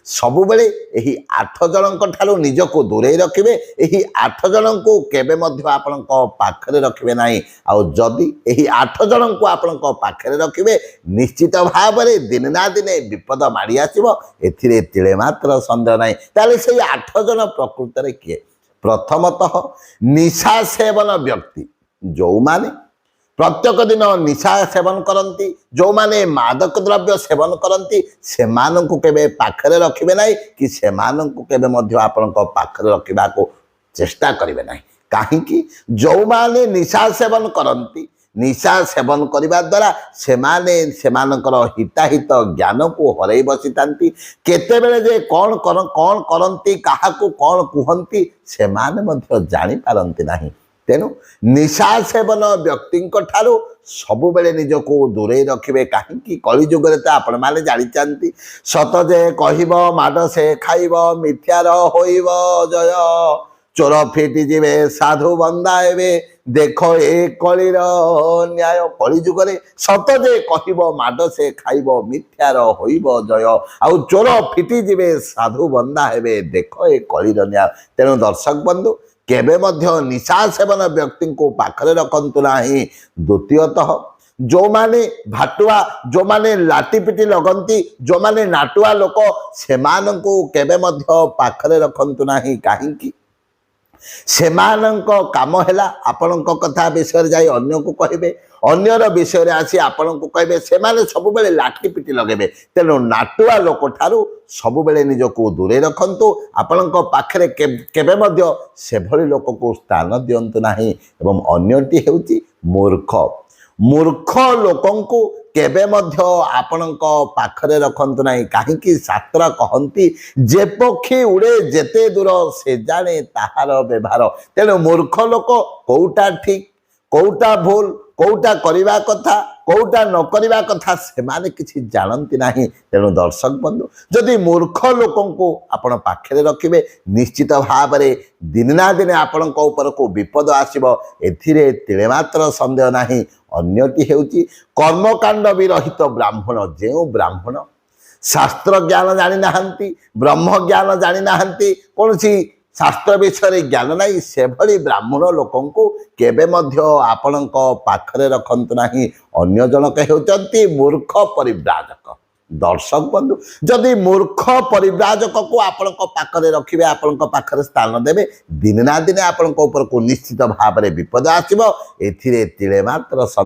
ସବୁବେଳେ ଏହି 8 ଜଣଙ୍କ ଠାରୁ ନିଜକୁ ଦୂରେଇ ରଖିବେ। ଏହି 8 ଜଣଙ୍କୁ କେବେ ମଧ୍ୟ ଆପଣଙ୍କ ପାଖରେ ରଖିବେ ନାହିଁ। ଆଉ ଯଦି ଏହି 8 ଜଣଙ୍କୁ ଆପଣଙ୍କ ପାଖରେ ରଖିବେ ନିଶ୍ଚିତ ଭାବରେ ଦିନେ ନା ଦିନେ ବିପଦ ମାଡ଼ି ଆସିବ, ଏଥିରେ ତିଳେ ମାତ୍ର ସନ୍ଦେହ ନାହିଁ। ତାହେଲେ ସେଇ 8 ଜଣ ପ୍ରକୃତରେ କିଏ? ପ୍ରଥମତଃ ନିଶା ସେବନ ବ୍ୟକ୍ତି, ଯେଉଁମାନେ प्रत्येक दिन निशा सेवन करती, जो माने मादक द्रव्य सेवन करती, सेमानंकु केबे पाखरे रखिबे नाही कि सेमानंकु केबे मध्य आपनक पाखरे रखिबा को चेष्टा करिवे नाही। काहेकि जो माने निशा सेवन करती, निशा सेवन करने द्वारा सेमाने सेमानकर हिताहित ज्ञान को हरई बसीतांती। केतेबेले जे कौन करती, काहाकू कौन कुहंती सेमाने मध्य जानि पारंती नाही। तेणु निशा सेवन व्यक्ति ठारू सबुबले निजको दूरे रखिबे। कहीं कलिजुगे तो आपण मैंने जानी सत जे कहब माड से खाइब मिथ्यार होइब जय, चोर फिटी जीवे साधु बंदाएबे देख ए कलिर न्याय। कलिजुगे सत जे कहब माड से खाइब मिथ्यार होइब जय, आउ चोर फिटी जीवे साधु बंदा हेबे देख ए कलिर न्याय। तेणु दर्शक बंधु केबे मध्य निशा सेवन व्यक्ति को पाखरे रखंतु नाही। द्वितीयतः जो माने भाटुआ, जो माने लाटी पिटी लगंती, जो माने नाटुआ लोक सेमानंकु केबे मध्य पाखरे रखंतु नाही। काहेकि सेमानंक काम हैला आपनक कथा विषय जाई अन्य को कहिबे, अन्यर विषय आसी आपन को कहे से सब बेले लाठी पिटी लगे। तेणु नाटुआ लोक ठारू सब बेले निजको दूरे रखंतु। आपण पाखरे केबे मध्य सेभली लोक को स्थान दियंतु नाही। एवं अन्यटी हेउची मूर्ख, मूर्ख लोकंकु केबे मध्य आपणक पाखरे रखंतु नाही। काहेकि शास्त्र कहंती जे पक्षी उड़े जेते दूर से जाने ताहार व्यवहार। तेणु मूर्ख लोक कोउटा ठीक कोउटा भूल, कोउटा करिबा कथा कोउटा न करिबा कथा सेमाने किछि जानती नाही। तेणु दर्शक बंधु जदि मूर्ख लोकंकु आपण पाखरे रखिबे निश्चित भावरे दिन ना दिन आपणक ऊपर को विपद आसीबो, एथिरे तिळे मात्र संदेह नाही। अन्यटी हेउची कर्मकांड विरहित ब्राह्मण। जेउ ब्राह्मण शास्त्र ज्ञान जानि नाहंती, ब्रह्म ज्ञान जानि नाहंती, कोनसी शास्त्र विषय ज्ञान नहीं, से भली ब्राह्मण लोकंकु केबे मध्य आपणक पाखरे रखंतु नाही। अन्य जनक हेउचंती मूर्ख परिव्राजक। दर्शक बंधु जदि मूर्ख परिव्राजक को आपणक पाखरे रखिबे, आपणक पाखरे स्थान देबे, दिन ना दिन आपणक ऊपर को निश्चित भाव में विपद आसीबो, एथिरे तिळे मात्र